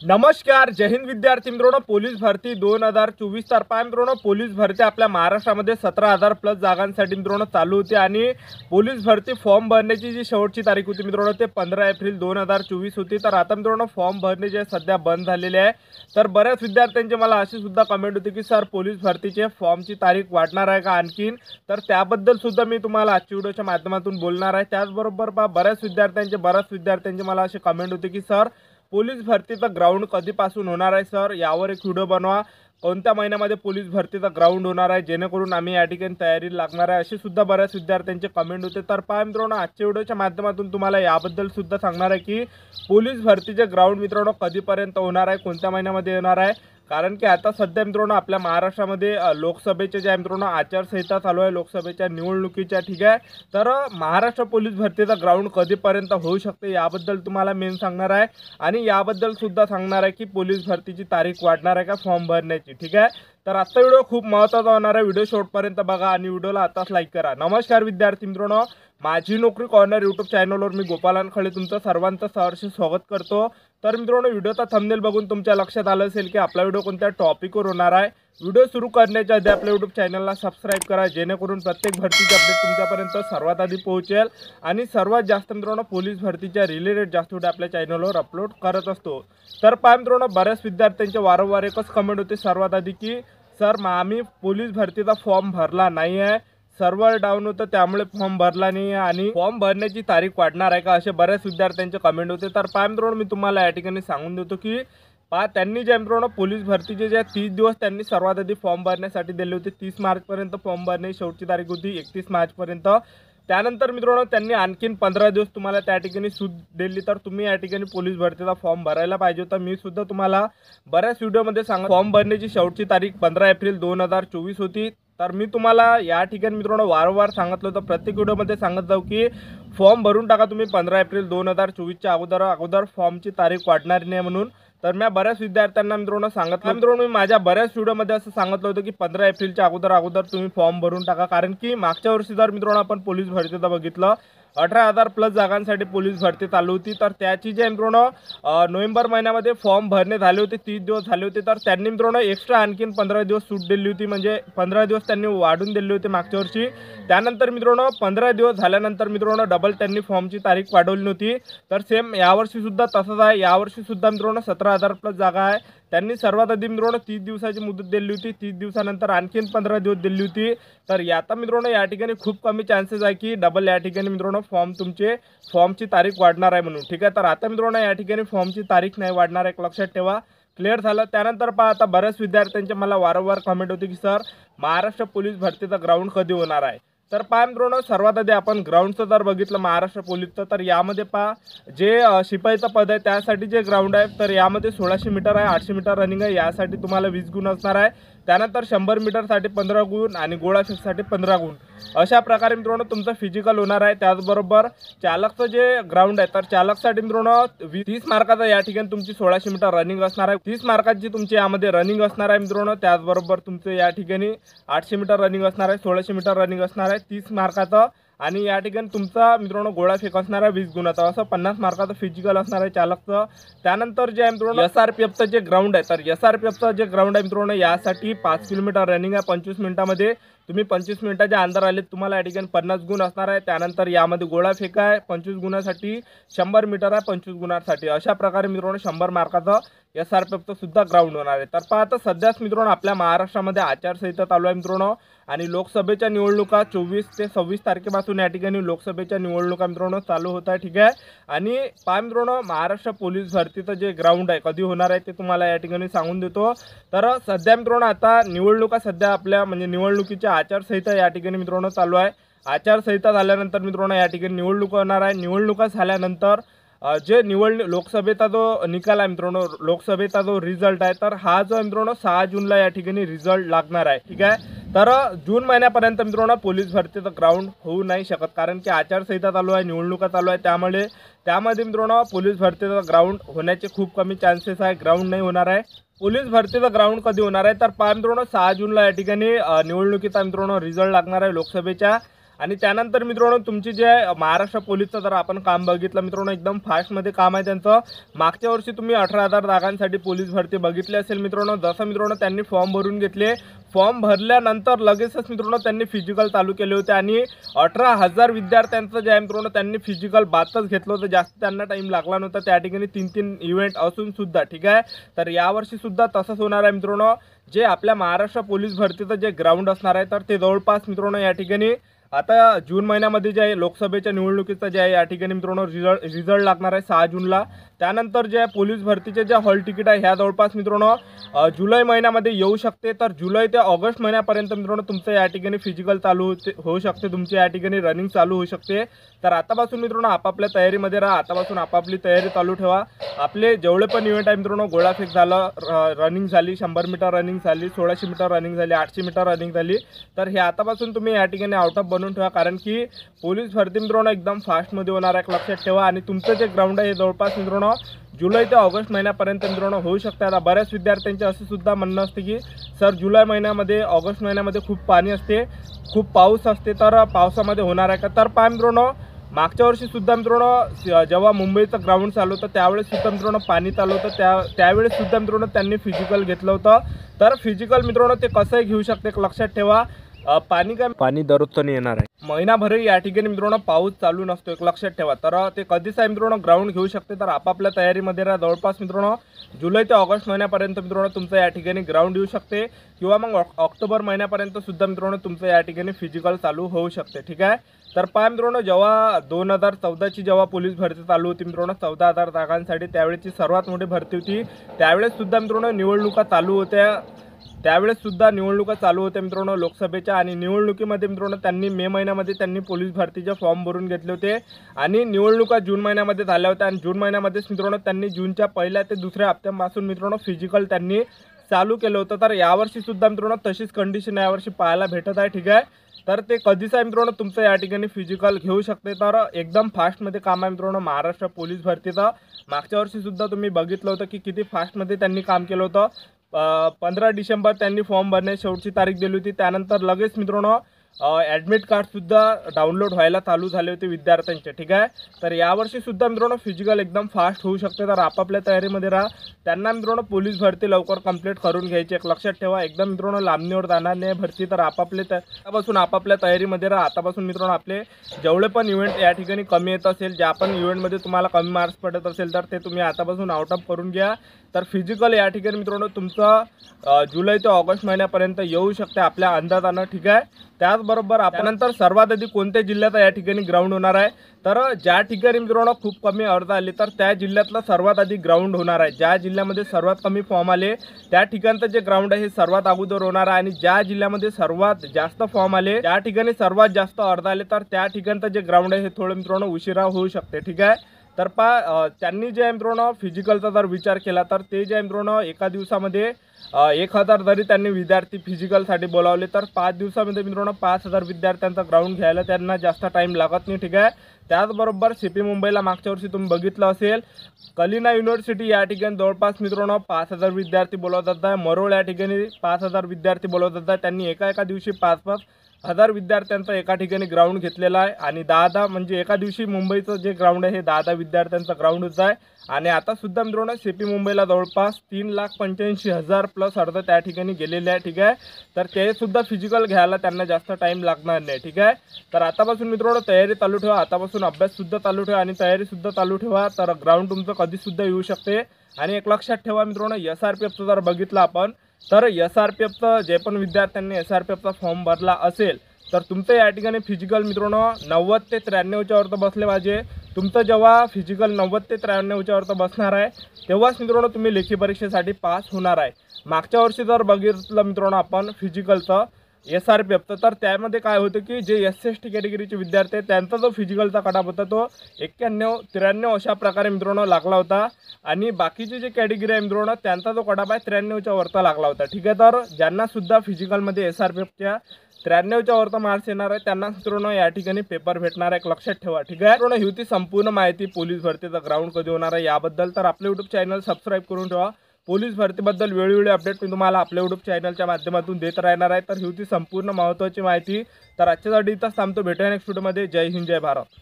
नमस्कार, जय हिंद विद्यार्थी मित्रांनो. पोलीस भरती 2024 तर पाय मित्रांनो, पोलीस भरती आपल्या महाराष्ट्रामध्ये 17,000 प्लस जागांसाठी मित्रांनो चालू होती आणि पोलीस भरती फॉर्म भरण्याची जी शेवटची तारीख होती मित्रांनो ते 15 एप्रिल 2024 होती. तर आता मित्रांनो फॉर्म भरणे जे सध्या बंद झालेले आहे. तर बऱ्याच विद्यार्थ्यांची मला अशी सुद्धा कमेंट होती की सर पोलीस भरतीचे फॉर्मची तारीख वाढणार आहे का आणखीन, तर त्याबद्दल सुद्धा मी तुम्हाला आजच्या व्हिडिओच्या माध्यमातून बोलणार आहे. त्याचबरोबर बऱ्याच विद्यार्थ्यांची मला अशी कमेंट होती की सर पोलीस भरतीचा ग्राउंड कधीपासून होणार आहे सर, यावर एक व्हिडिओ बनवा. कोणत्या महिन्यामध्ये पोलीस भरतीचा ग्राउंड होणार आहे जेणेकरून आम्ही या ठिकाणी तयारी लागणार आहे, अशी सुद्धा बऱ्याच विद्यार्थ्यांचे कमेंट होते. तर पहा मित्रांनो, आजच्या व्हिडिओच्या माध्यमातून तुम्हाला याबद्दल सुद्धा सांगणार आहे की पोलीस भरतीचे ग्राउंड मित्रांनो कधीपर्यंत होणार आहे, कोणत्या महिन्यामध्ये येणार आहे. कारण की आता सध्या मित्रांनो आपल्या महाराष्ट्रामध्ये लोकसभेचे जे मित्रांनो आचारसंहिता चालू आहे लोकसभेच्या निवडणुकीच्या, ठीक आहे. तर महाराष्ट्र पोलीस भरतीचा ग्राउंड कधीपर्यंत होऊ शकते याबद्दल तुम्हाला मेन सांगणार आहे आणि याबद्दल सुद्धा सांगणार आहे की पोलीस भरतीची तारीख वाढणार आहे का फॉर्म भरण्याची, ठीक आहे. तर आजचा व्हिडिओ खूप महत्त्वाचा होणार आहे. व्हिडिओ शेवटपर्यंत बघा आणि व्हिडिओला आताच लाईक करा. नमस्कार विद्यार्थी मित्रांनो, माझी नोकरी कॉर्नर यूट्यूब चॅनलवर मी गोपालन खळे तुमचं सर्वांचं सहर्ष स्वागत करतो. तर मित्रांनो, व्हिडिओचा थंबनेल बघून तुमच्या लक्षात आलं असेल की आपला व्हिडिओ कोणत्या टॉपिकवर होणार आहे. व्हिडिओ सुरू करण्याच्या आधी आपल्या यूट्यूब चॅनलला सबस्क्राईब करा जेणेकरून प्रत्येक भरतीचे अपडेट तुमच्यापर्यंत सर्वात आधी पोहोचेल आणि सर्वात जास्त मित्रांनो पोलीस भरतीच्या रिलेटेड जास्त व्हिडिओ आपल्या चॅनलवर अपलोड करत असतो. तर पहा मित्रांनो, बऱ्याच विद्यार्थ्यांचे वारंवार एकच कमेंट होते सर्वात आधी की सर आम्ही पोलीस भरतीचा फॉर्म भरला नाही आहे, सर्व्हर डाऊन होतं त्यामुळे फॉर्म भरला नाही आहे आणि फॉर्म भरण्याची तारीख वाढणार आहे का, असे बऱ्याच विद्यार्थ्यांचे कमेंट होते. तर पहा मित्रांनो, मी तुम्हाला या ठिकाणी सांगून देतो की त्यांनी जे मित्रांनो पोलीस भरतीचे जे 30 दिवस त्यांनी सर्वात आधी फॉर्म भरण्यासाठी दिले होते. 30 मार्चपर्यंत फॉर्म भरण्याची शेवटची तारीख होती 31 मार्चपर्यंत. त्यानंतर मित्रांनो त्यांनी आणखीन 15 दिवस तुम्हाला त्या ठिकाणी सूट दिली, तर तुम्ही या ठिकाणी पोलीस भरतीचा फॉर्म भरायला पाहिजे होता. मी सुद्धा तुम्हाला बऱ्याच व्हिडिओमध्ये फॉर्म भरण्याची शेवटची तारीख 15 एप्रिल 2024 होती. तर मी तुम्हाला या ठिकाणी मित्रांनो वारंवार सांगितलं होतं, प्रत्येक व्हिडिओमध्ये सांगत जाऊ की फॉर्म भरून टाका तुम्ही 15 एप्रिल 2024च्या अगोदर फॉर्मची तारीख वाढणार नाही म्हणून. तर मी बऱ्याच विद्यार्थ्यांना मित्रांनो सांगितलं, मित्रांनो मी माझ्या बऱ्याच व्हिडिओमध्ये असं सांगितलं होतं की 15 एप्रिलच्या अगोदर तुम्ही फॉर्म भरून टाका. कारण की मागच्या वर्षी जर मित्रांनो आपण पोलीस भरतीचं बघितलं 18,000 प्लस जागांसाठी पोलीस भरती चालू होती. तर त्याची जे मित्रांनो नोव्हेंबर महिन्यामध्ये फॉर्म भरणे झाले होते, 30 दिवस झाले होते. तर त्यांनी मित्रांनो एक्स्ट्रा आणखीन 15 दिवस सूट दिली होती, म्हणजे 15 दिवस त्यांनी वाढून दिले होते मागच्या वर्षी. त्यानंतर मित्रांनो 15 दिवस झाल्यानंतर मित्रांनो डबल त्यांनी फॉर्मची तारीख वाढवली नव्हती. तर सेम यावर्षी सुद्धा तसंच आहे. यावर्षी सुद्धा मित्रांनो 17,000 प्लस जागा आहे. त्यांनी सर्वात आधी मित्रांनो 30 दिवसाची मुदत दिली होती, 30 दिवसानंतर आणखीन 15 दिवस दिली होती. तर आता मित्रांनो या ठिकाणी खूप कमी चान्सेस आहे की डबल या ठिकाणी मित्रांनो फॉर्मची तारीख वाढणार आहे म्हणून, ठीक आहे. तर आता मित्रांनो या ठिकाणी फॉर्मची तारीख नाही वाढणार आहे, लक्षात ठेवा. क्लिअर झालं. त्यानंतर पहा आता बऱ्याच विद्यार्थ्यांचे मला वारंवार कमेंट होती की सर महाराष्ट्र पोलीस भरतीचा ग्राउंड कधी होणार आहे. तर पहा मित्रांनो, सर्वात आधी आपण ग्राउंडचं जर बघितलं महाराष्ट्र पोलीसचं, तर यामध्ये पहा जे शिपाईचं पद आहे त्यासाठी जे ग्राउंड आहे तर यामध्ये 1600 मीटर आहे, 800 मीटर रनिंग आहे. यासाठी तुम्हाला 20 गुण असणार आहे. त्यानंतर 100 मीटरसाठी 15 गुण आणि गोळाफेकसाठी 15 गुण. अशा प्रकारे मित्रांनो तुमचं फिजिकल होणार आहे. त्याचबरोबर चालकचं जे ग्राउंड आहे तर चालकसाठी मित्रांनो 30 मार्काचा या ठिकाणी तुमची 1600 मीटर रनिंग असणार आहे. 30 मार्काची तुमची यामध्ये रनिंग असणार आहे मित्रांनो. त्याचबरोबर तुमचं या ठिकाणी 800 मीटर रनिंग असणार आहे, 1600 मीटर रनिंग असणार आहे 30 मार्काचं. आणि या ठिकाणी तुमचा मित्रांनो गोळा फेक असणार आहे 20 गुणाचा, असं 50 मार्काचं फिजिकल असणार आहे चालकचं. त्यानंतर जे आहे मित्रांनो SRPFचं जे ग्राउंड आहे तर SRPFचं जे ग्राउंड आहे मित्रांनो यासाठी 5 किलोमीटर रनिंग आहे 25 मिनिटामध्ये. तुम्ही 25 मिनिटाच्या अंतर आले तुम्हाला या ठिकाणी 50 गुण असणार आहे. त्यानंतर यामध्ये गोळा फेक आहे 25 गुणासाठी, 100 मीटर आहे 25 गुणांसाठी. अशा प्रकारे मित्रांनो 100 मार्काचं SRPFचं सुद्धा ग्राउंड होणार आहे. तर पहा आता सध्याच मित्रांनो आपल्या महाराष्ट्रामध्ये आचारसंहिता चालू आहे मित्रांनो आणि लोकसभेच्या निवडणुका 24 ते 26 तारखेपासून या ठिकाणी लोकसभेच्या निवडणुका मित्रांनो चालू होत आहे, ठीक आहे. आणि पहा मित्रांनो महाराष्ट्र पोलीस भरतीचं जे ग्राउंड आहे कधी होणार आहे ते तुम्हाला या ठिकाणी सांगून देतो. तर सध्या मित्रांनो आता निवडणुका सध्या आपल्या म्हणजे निवडणुकीच्या आचारसंहिता या ठिकाणी मित्रांनो चालू आहे. आचारसंहिता झाल्यानंतर मित्रांनो या ठिकाणी निवडणुका होणार आहे. निवडणुका झाल्यानंतर जे लोकसभेचा जो निकाल आहे मित्रांनो, लोकसभेचा जो रिझल्ट आहे तर हा जो मित्रांनो 6 जूनला या ठिकाणी रिझल्ट लागणार आहे, ठीक आहे. तर जून महिन्यापर्यंत मित्रांनो पोलीस भरतीचं ग्राउंड होऊ नाही शकत, कारण की आचारसंहिता चालू आहे, निवडणुका चालू आहे. त्यामध्ये मित्रांनो पोलीस भरतीचं ग्राउंड होण्याचे खूप कमी चान्सेस आहे, ग्राउंड नाही होणार आहे. पोलीस भरतीचं ग्राउंड कधी होणार आहे तर पहा मित्रांनो 6 जूनला या ठिकाणी निवडणुकीचा मित्रांनो रिझल्ट लागणार आहे लोकसभेच्या. आणि त्यानंतर मित्रांनो तुमची जे महाराष्ट्र पोलीसचं जर आपण काम बघितलं मित्रांनो, एकदम फास्टमध्ये काम आहे त्यांचं। मागच्या वर्षी तुम्ही 18,000 जागांसाठी पोलीस भरती बघितली असेल मित्रांनो। जसं मित्रांनो त्यांनी फॉर्म भरून घेतले, फॉर्म भरल्यानंतर लगेचच मित्रांनो त्यांनी फिजिकल चालू केले होते आणि 18,000 विद्यार्थ्यांचं जे आहे मित्रांनो त्यांनी फिजिकल बातच घेतलं होतं, जास्त त्यांना टाईम लागला नव्हता। त्या ठिकाणी 3-3 इव्हेंट असून सुद्धा ठीक आहे। तर यावर्षी सुद्धा तसंच होणार आहे मित्रांनो। जे आपल्या महाराष्ट्र पोलीस भरतीचं जे ग्राउंड असणार आहे तर ते जवळपास मित्रांनो या ठिकाणी आता जून महिन्यामध्ये जे आहे लोकसभेच्या निवडणुकीचा जे आहे या ठिकाणी मित्रांनो रिझल्ट लागणार आहे 6 जूनला। त्यानंतर जे पोलीस भरतीचे जे हॉल तिकीट आहे ह्या जवळपास मित्रांनो जुलै महिन्यामध्ये येऊ शकते। तर जुलै ते ऑगस्ट महिन्यापर्यंत मित्रांनो तुमचं या ठिकाणी फिजिकल चालू होऊ शकते, तुमची या ठिकाणी रनिंग चालू होऊ शकते। तर आतापासून मित्रांनो आपापल्या तयारीमध्ये राहा, आतापासून आपापली तयारी चालू ठेवा। आपले जेवढे पण इव्हेंट आहे मित्रांनो, गोळाफेक झालं, रनिंग झाली, 100 मीटर रनिंग झाली, 1600 मीटर रनिंग झाली, 800 मीटर रनिंग झाली, तर हे आतापासून तुम्ही या ठिकाणी आउट ऑफ बनवून ठेवा। कारण की पोलीस भरती मित्रांनो एकदम फास्टमध्ये होणार आहे, लक्षात ठेवा। आणि तुमचं जे ग्राउंड आहे हे जवळपास मित्रांनो जुलै ते ऑगस्ट महिन्यापर्यंत मित्रांनो होऊ शकते। आता बऱ्याच विद्यार्थ्यांचे असे सुद्धा म्हणणं असते की सर जुलै महिन्यामध्ये ऑगस्ट महिन्यामध्ये खूप पाणी असते, खूप पाऊस असते, तर पावसामध्ये होणार आहे का? तर पहा मित्रांनो, मागच्या वर्षी सुद्धा मित्रांनो जेव्हा मुंबईचं ग्राउंड चालू होतं त्यावेळेस सुद्धा मित्रांनो पाणी चालू होतं, त्यावेळेस सुद्धा मित्रांनो त्यांनी फिजिकल घेतलं होतं। तर फिजिकल मित्रांनो ते कसंही घेऊ शकते, लक्षात ठेवा। पाणी दररोजचं नाही येणार आहे, महिनाभरही या ठिकाणी मित्रांनो पाऊस चालू नसतो, एक लक्षात ठेवा। तर ते कधीच आहे मित्रांनो ग्राउंड घेऊ शकते। तर आपापल्या तयारीमध्ये राहा, जवळपास मित्रांनो जुलै ते ऑगस्ट महिन्यापर्यंत मित्रांनो तुमचं या ठिकाणी ग्राउंड येऊ शकते, किंवा मग ऑक्टोबर महिन्यापर्यंत सुद्धा मित्रांनो तुमचं या ठिकाणी फिजिकल चालू होऊ शकते, ठीक आहे। तर पहा मित्रांनो, जेव्हा 2014ची जेव्हा पोलीस भरती चालू होती मित्रांनो 14,000 जागांसाठी, त्यावेळेची सर्वात मोठी भरती होती। त्यावेळेस सुद्धा मित्रांनो निवडणुका चालू होत्या, मित्रांनो लोकसभेच्या। आणि निवडणुकीमध्ये मित्रांनो त्यांनी मे महिन्यामध्ये त्यांनी पोलीस भरतीचे फॉर्म भरून घेतले होते आणि निवडणुका जून महिन्यामध्ये झाल्या होत्या। आणि जून महिन्यामध्येच मित्रांनो त्यांनी जूनच्या पहिल्या ते दुसऱ्या हप्त्यापासून मित्रांनो फिजिकल त्यांनी चालू केलं होतं। तर यावर्षी सुद्धा मित्रांनो तशीच कंडिशन यावर्षी पाहायला भेटत आहे, ठीक आहे। तर ते कधीच आहे मित्रांनो तुमचं या ठिकाणी फिजिकल घेऊ शकते। तर एकदम फास्टमध्ये काम आहे मित्रांनो महाराष्ट्र पोलीस भरतीचं। मागच्या वर्षी सुद्धा तुम्ही बघितलं होतं की किती फास्टमध्ये त्यांनी काम केलं होतं। 15 डिसेंबर त्यांनी फॉर्म भरण्याची शेवटची तारीख दिली होती, त्यानंतर लगेच मित्रांनो ॲडमिट कार्डसुद्धा डाउनलोड व्हायला चालू झाले होते विद्यार्थ्यांचे, ठीक आहे। तर यावर्षी सुद्धा मित्रांनो फिजिकल एकदम फास्ट होऊ शकते। तर आपापल्या तयारीमध्ये राहा, त्यांना मित्रांनो पोलीस भरती लवकर कंप्लीट करून घ्यायची, एक लक्षात ठेवा। एकदम मित्रांनो लांबणीवर जाणार नाही भरती, तर आतापासून आपापल्या तयारीमध्ये राहा। आतापासून मित्रांनो आपले जेवढे पण इव्हेंट या ठिकाणी कमी येत असेल, ज्या पण इव्हेंटमध्ये तुम्हाला कमी मार्क्स पडत असेल, तर ते तुम्ही आतापासून आउट ऑफ करून घ्या। तर फिजिकल या ठिकाणी मित्रांनो तुमचं जुलै ते ऑगस्ट महिन्यापर्यंत येऊ शकते आपल्या अंदाजानं, ठीक आहे। त्याचबरोबर आपल्यानंतर सर्वात आधी कोणत्या जिल्ह्यात या ठिकाणी ग्राउंड होणार आहे, तर ज्या ठिकाणी मित्रांनो खूप कमी अर्ज आले तर त्या जिल्ह्यातलं सर्वात आधी ग्राउंड होणार आहे। ज्या जिल्ह्यामध्ये सर्वात कमी फॉर्म आले त्या ठिकाणचं जे ग्राउंड आहे हे सर्वात अगोदर होणार आहे। आणि ज्या जिल्ह्यामध्ये सर्वात जास्त फॉर्म आले, त्या ठिकाणी सर्वात जास्त अर्ज आले, तर त्या ठिकाणचं जे ग्राउंड आहे हे थोडं मित्रांनो उशिरा होऊ शकते, ठीक आहे। तर त्यांनी जे आहे मित्रांनो फिजिकलचा जर विचार केला तर ते जे आहे मित्रांनो एका दिवसामध्ये 1000 जरी त्यांनी विद्यार्थी फिजिकलसाठी बोलावले, तर 5 दिवसामध्ये मित्रांनो 5000 विद्यार्थ्यांचा ग्राउंड घ्यायला त्यांना जास्त टाईम लागत नाही, ठीक आहे। त्याचबरोबर CP मुंबईला मागच्या वर्षी तुम्ही बघितलं असेल, कलिना युनिव्हर्सिटी या ठिकाणी जवळपास मित्रांनो 5000 विद्यार्थी बोलवतात आहे, मरोळ या ठिकाणी 5000 विद्यार्थी बोलवतात आहे। त्यांनी एका दिवशी 5,000 विद्यार्थ्यांचा एका ठिकाणी ग्राउंड घेतलेला आहे। आणि 10 म्हणजे एका दिवशी मुंबईचं जे ग्राउंड आहे हे 10 विद्यार्थ्यांचं ग्राउंड होत आहे। आणि आता सुद्धा मित्रांनो CP मुंबईला जवळपास 3,85,000 प्लस अर्ज त्या ठिकाणी गेलेले आहे, ठीक आहे। तर ते सुद्धा फिजिकल घ्यायला त्यांना जास्त टाईम लागणार नाही, ठीक आहे। तर आतापासून मित्रांनो तयारी चालू ठेवा, आतापासून अभ्याससुद्धा चालू ठेवा आणि तयारीसुद्धा चालू ठेवा। तर ग्राउंड तुमचं कधीसुद्धा येऊ शकते। आणि एक लक्षात ठेवा मित्रांनो, SRPFचं जर बघितलं आपण, तर SRPFचं जे पण विद्यार्थ्यांनी SRPFचा फॉर्म भरला असेल तर तुमचं या ठिकाणी फिजिकल मित्रांनो 90 ते 93च्या वरती बसले पाहिजे। तुमचं जेव्हा फिजिकल 90 ते 93च्या वरती बसणार आहे तेव्हाच मित्रांनो तुम्ही लेखी परीक्षेसाठी पास होणार आहे। मागच्या वर्षी जर बघितलं मित्रांनो आपण फिजिकलचं SRPFचं, तर त्यामध्ये काय होतं की जे SC/ST कॅटेगरीचे विद्यार्थी आहेत त्यांचा जो फिजिकलचा कटाप होता तो 91-93 अशा प्रकारे मित्रांनो लागला होता। आणि बाकीचे जे कॅटेगरी आहे मित्रांनो त्यांचा जो कटाप आहे 93च्या वरता लागला होता, ठीक आहे। तर ज्यांना सुद्धा फिजिकलमध्ये SRPFच्या 93च्या वरता मार्क्स येणार आहे त्यांना मित्रांनो या ठिकाणी पेपर भेटणार आहे, एक लक्षात ठेवा, ठीक आहे। मित्रांनो ही होती संपूर्ण माहिती पोलीस भरतीचा ग्राउंड कधी होणार आहे याबद्दल। तर आपले YouTube चॅनल सबस्क्राईब करून ठेवा, पोलीस भरतीबद्दल वेळोवेळी अपडेट मी तुम्हाला आपल्या यूट्यूब चॅनलच्या माध्यमातून देत राहणार आहे। तर ही होती संपूर्ण महत्त्वाची माहिती। तर आजच्यासाठी इथंच थांबतो, भेटूया नेक्स्ट व्हिडिओमध्ये। जय हिंद, जय भारत।